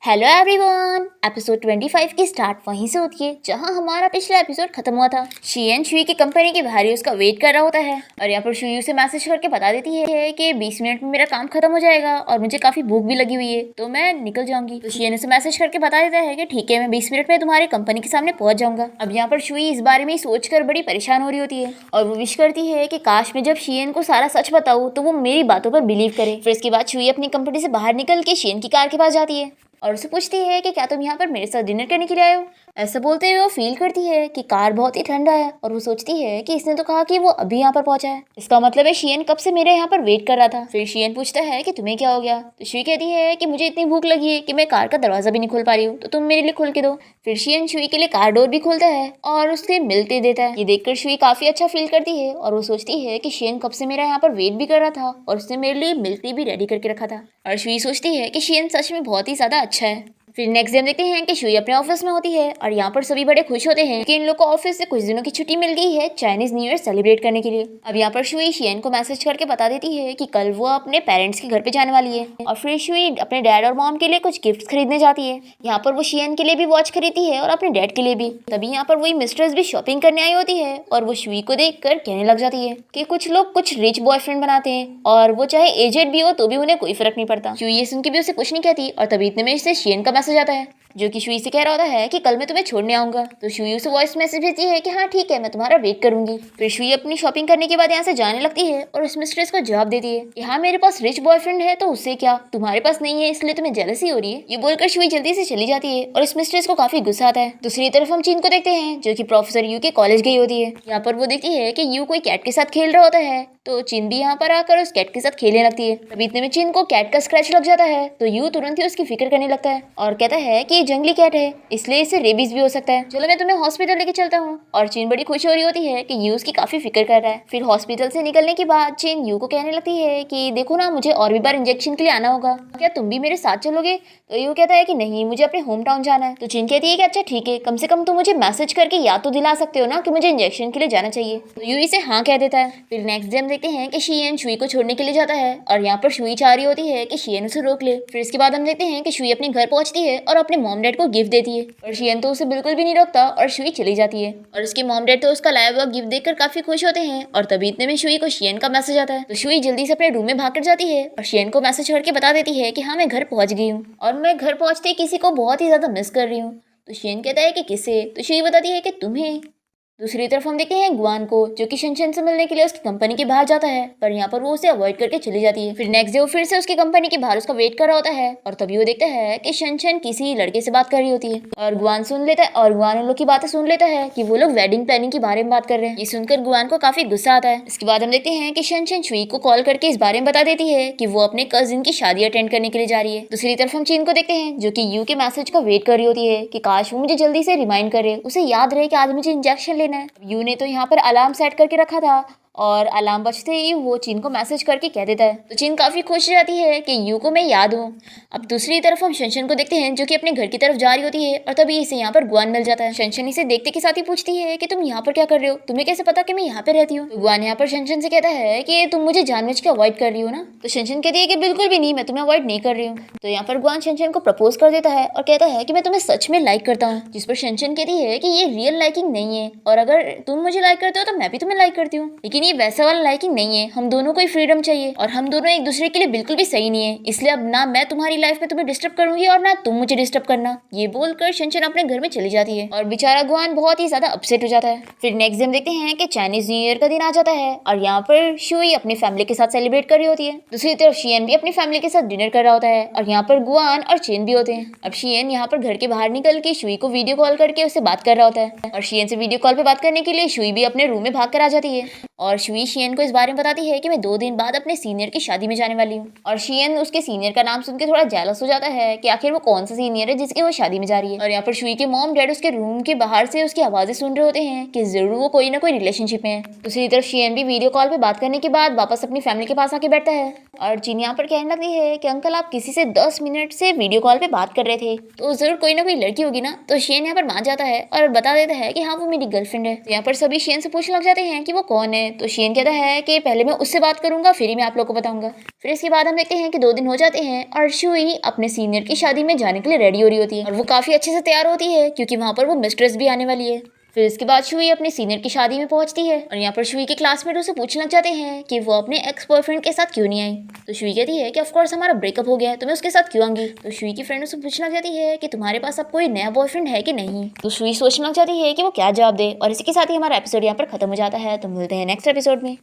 Hello everyone. Episode 25 की start वहीं से होती है जहां हमारा पिछला एपिसोड खत्म हुआ था। शियन शुई की कंपनी के बाहर ही उसका वेट कर रहा होता है और यहाँ पर शुई उसे मैसेज करके बता देती है कि 20 मिनट में मेरा काम खत्म हो जाएगा और मुझे काफी भूख भी लगी हुई है तो मैं निकल जाऊंगी। तो शियन उसे मैसेज करके बता देता है कि ठीक है, मैं 20 मिनट में तुम्हारी कंपनी के सामने पहुंच जाऊंगा। अब यहाँ पर शुई इस बारे में सोचकर बड़ी परेशान हो रही होती है और वो विश करती है कि काश मैं जब शियन को सारा सच बताऊं तो वो मेरी बातों पर बिलीव करे। फिर इसके बाद शुई अपनी कंपनी से बाहर निकल के शियन की कार के पास जाती है और उसे पूछती है कि क्या तुम यहाँ पर मेरे साथ डिनर करने के लिए आए हो। ऐसा बोलते हुए वो फील करती है कि कार बहुत ही ठंडा है और वो सोचती है कि इसने तो कहा कि वो अभी यहाँ पर पहुंचा है, इसका मतलब है शियन कब से मेरे यहाँ पर वेट कर रहा था। फिर शियन पूछता है कि तुम्हें क्या हो गया, तो शुई कहती है कि मुझे इतनी भूख लगी है कि मैं कार का दरवाजा भी नहीं खोल पा रही हूँ, तो तुम मेरे लिए खोल के दो। फिर शियन शुई के लिए कार डोर भी खोलता है और उससे मिलते देता है। ये देखकर शुई काफी अच्छा फील करती है और वो सोचती है कि शियन कब से मेरा यहाँ पर वेट भी कर रहा था और उसने मेरे लिए मिलती भी रेडी करके रखा था। और शुई सोचती है कि शियन सच में बहुत ही ज्यादा अच्छा है। फिर नेक्स्ट डे हम देखते हैं कि शुई अपने ऑफिस में होती है और यहाँ पर सभी बड़े खुश होते हैं कि इन लोग को ऑफिस से कुछ दिनों की छुट्टी मिल गई है चाइनीज न्यू ईयर सेलिब्रेट करने के लिए। अब यहाँ पर शुई शियन को मैसेज करके बता देती है कि कल वो अपने पेरेंट्स के घर पे जाने वाली है और फिर शुई अपने डैड और मॉम के लिए कुछ गिफ्ट खरीदने जाती है। यहाँ पर वो शियन के लिए भी वॉच खरीदती है और अपने डैड के लिए भी। तभी यहाँ पर वही मिस्ट्रेस भी शॉपिंग करने आई होती है और वो शुई को देख कर कहने लग जाती है कि कुछ लोग कुछ रिच बॉयफ्रेंड बनाते हैं और वो चाहे एजेड भी हो तो भी उन्हें कोई फर्क नहीं पड़ता। शुई ये सुन के भी उसे कुछ नहीं कहती और तभी इतने में इससे शियन का मैसेज आता है जो कि शुई से कह रहा होता है कि कल मैं तुम्हें छोड़ने आऊंगा। तो शुई उसे वॉइस मैसेज भेजती है कि हाँ ठीक है, मैं तुम्हारा वेट करूंगी। फिर शुई अपनी शॉपिंग करने के बाद यहाँ से जाने लगती है और उस मिस्ट्रेस को जवाब देती है कि हाँ मेरे पास रिच बॉयफ्रेंड है तो उससे क्या, तुम्हारे पास नहीं है इसलिए तुम्हें जेलसी हो रही है। ये बोलकर शुई जल्दी से चली जाती है और इस मिस्ट्रेस को काफी गुस्सा आता है। दूसरी तरफ हम चीन को देखते हैं जो कि प्रोफेसर यू के कॉलेज गई होती है। यहाँ पर वो देखती है कि यू कोई कैट के साथ खेल रहा होता है तो चिन भी यहाँ पर आकर उस कैट के साथ खेलने लगती है। तभी इतने में चिन को कैट का स्क्रैच लग जाता है तो यू तुरंत ही उसकी फिक्र करने लगता है और कहता है कि ये जंगली कैट है इसलिए इसे रेबीज भी हो सकता है, चलो मैं तुम्हें हॉस्पिटल लेके चलता हूँ। और चिन बड़ी खुश हो रही होती है कि यू उसकी काफी फिक्र कर रहा है। फिर हॉस्पिटल से निकलने के बाद चिन यू को कहने लगती है कि देखो ना, मुझे और भी बार इंजेक्शन के लिए आना होगा, क्या तुम भी मेरे साथ चलोगे। तो यू कहता है कि नहीं, मुझे अपने होम टाउन जाना है। तो चिन कहती है कि अच्छा ठीक है, कम से कम तुम मुझे मैसेज करके याद तो दिला सकते हो ना कि मुझे इंजेक्शन के लिए जाना चाहिए। तो यू इसे हाँ कह देता है। फिर नेक्स्ट डे हम देखते हैं कि शियन शुई को छोड़ने के लिए जाता है और यहाँ पर शुई चाह रही होती है कि शियन उसे रोक ले। फिर इसके बाद हम देखते हैं कि शुई अपने घर पहुंचती है और अपने मॉम डैड को गिफ्ट देती है और शियन तो उसे बिल्कुल भी नहीं रोकता और शुई चली जाती है। और उसके मॉम डैड तो उसका लाया हुआ गिफ्ट देखकर काफी खुश होते हैं और तभी इतने में शुई को शियन का मैसेज आता है। तो शुई जल्दी से अपने रूम में भाग कर जाती है और शियन को मैसेज करके बता देती है कि हाँ मैं घर पहुंच गई हूँ और मैं घर पहुंचते ही किसी को बहुत ही ज्यादा मिस कर रही हूँ। तो शियन कहता है कि किसे, तो शुई बताती है कि तुम्हें। दूसरी तरफ हम देखते हैं गुआन को जो कि शनशन से मिलने के लिए उसकी कंपनी के बाहर जाता है पर यहाँ पर वो उसे अवॉइड करके चली जाती है। फिर नेक्स्ट डे वो फिर से उसकी कंपनी के बाहर उसका वेट कर रहा होता है और तभी वो देखता है कि शनशन किसी लड़के से बात कर रही होती है और गुआन सुन लेता है और गुआन उन लोग की बातें सुन लेता है कि वो लोग वेडिंग प्लानिंग के बारे में बात कर रहे हैं। ये सुनकर गुआन को काफी गुस्सा आता है। इसके बाद हम देखते हैं कि शनशन शुई को कॉल करके इस बारे में बता देती है कि वो अपने कजिन की शादी अटेंड करने के लिए जा रही है। दूसरी तरफ हम चीन को देखते हैं जो कि यू के मैसेज का वेट कर रही होती है कि काश वो मुझे जल्दी से रिमाइंड करे, उसे याद रहे कि आज मुझे इंजेक्शन लेना है। यू ने तो यहाँ पर अलार्म सेट करके रखा था और अलार्म बजते ही वो चीन को मैसेज करके कह देता है तो चीन काफी खुश हो जाती है कि यू को मैं याद हूँ। अब दूसरी तरफ हम शनशन को देखते हैं जो कि अपने घर की तरफ जा रही होती है और तभी इसे यहाँ पर गुआन मिल जाता है। शनशन इसे देखते के साथ ही पूछती है कि तुम यहाँ पर क्या कर रहे हो, तुम्हें कैसे पता कि मैं यहाँ पे रहती हूँ। तो गुआन यहाँ पर शनशन से कहता है कि तुम मुझे जानबूझ के अवॉइड कर रही हो ना। तो शनशन कहती है कि बिल्कुल भी नहीं, मैं तुम्हें अवॉइड नहीं कर रही हूँ। तो यहाँ पर गुआन शनशन को प्रपोज कर देता है और कहता है कि मैं तुम्हें सच में लाइक करता हूँ, जिस पर शनशन कहती है कि ये रियल लाइकिंग नहीं है और अगर तुम मुझे लाइक करते हो तो मैं भी तुम्हें लाइक करती हूँ, लेकिन ये वैसा वाला लाइकिंग नहीं है, हम दोनों को ही फ्रीडम चाहिए और हम दोनों एक दूसरे के लिए बिल्कुल भी सही नहीं है, इसलिए अब ना मैं तुम्हारी लाइफ में तुम्हें डिस्टर्ब करूंगी और ना तुम मुझे डिस्टर्ब करना। ये बोलकर शनशन अपने घर में चली जाती है और बेचारा गुआन बहुत ही ज्यादा अपसेट हो जाता है। फिर नेक्स्ट डे हम देखते हैं कि चाइनीज न्यू ईयर का दिन आ जाता है और यहाँ पर शुई अपनी फैमिली के साथ सेलिब्रेट कर रही होती है। दूसरी तरफ शियन भी अपनी फैमिली के साथ डिनर कर रहा होता है और यहाँ पर गुआन और चेन भी होते हैं। अब शियन यहाँ पर घर के बाहर निकल के शुई को वीडियो कॉल करके उससे बात कर रहा होता है और शियन से वीडियो कॉल पे बात करने के लिए शुई भी अपने रूम में भाग कर आ जाती है और शुई शियन को इस बारे में बताती है कि मैं 2 दिन बाद अपने सीनियर की शादी में जाने वाली हूँ। और शियन उसके सीनियर का नाम सुन के थोड़ा जेलस हो जाता है कि आखिर वो कौन सा सीनियर है जिसकी वो शादी में जा रही है। और यहाँ पर शुई के मॉम डैड उसके रूम के बाहर से उसकी आवाजें सुन रहे होते हैं कि जरूर वो कोई ना कोई रिलेशनशिप में है। दूसरी तरफ शियन भी वीडियो कॉल पे बात करने के बाद वापस अपनी फैमिली के पास आके बैठता है और जिन यहाँ पर कहने लगती है कि अंकल आप किसी से 10 मिनट से वीडियो कॉल पे बात कर रहे थे तो जरूर कोई ना कोई लड़की होगी ना। तो शियन यहाँ पर मान जाता है और बता देता है कि हाँ वो मेरी गर्लफ्रेंड है। तो यहाँ पर सभी शियन से पूछने लग जाते हैं कि वो कौन है। तो शियन कहता है कि पहले मैं उससे बात करूंगा, फिर ही मैं आप लोग को बताऊंगा। फिर इसके बाद हम देखते हैं कि 2 दिन हो जाते हैं और शुई अपने सीनियर की शादी में जाने के लिए रेडी हो रही होती है और वो काफी अच्छे से तैयार होती है क्योंकि वहां पर वो मिस्ट्रेस भी आने वाली है। फिर इसके बाद शुई अपने सीनियर की शादी में पहुंचती है और यहाँ पर शुई के क्लासमेट उसे पूछना चाहते हैं कि वो अपने एक्स बॉयफ्रेंड के साथ क्यों नहीं आई। तो शुई कहती है कि ऑफ कोर्स हमारा ब्रेकअप हो गया है तो मैं उसके साथ क्यों आऊंगी। तो शुई की फ्रेंड उसे पूछना चाहती है कि तुम्हारे पास अब कोई नया बॉयफ्रेंड है कि नहीं। तो शुई सोचना चाहती है कि वो क्या जवाब दे और इसी के साथ ही हमारा एपिसोड यहाँ पर खत्म हो जाता है। तो मिलते हैं नेक्स्ट एपिसोड में।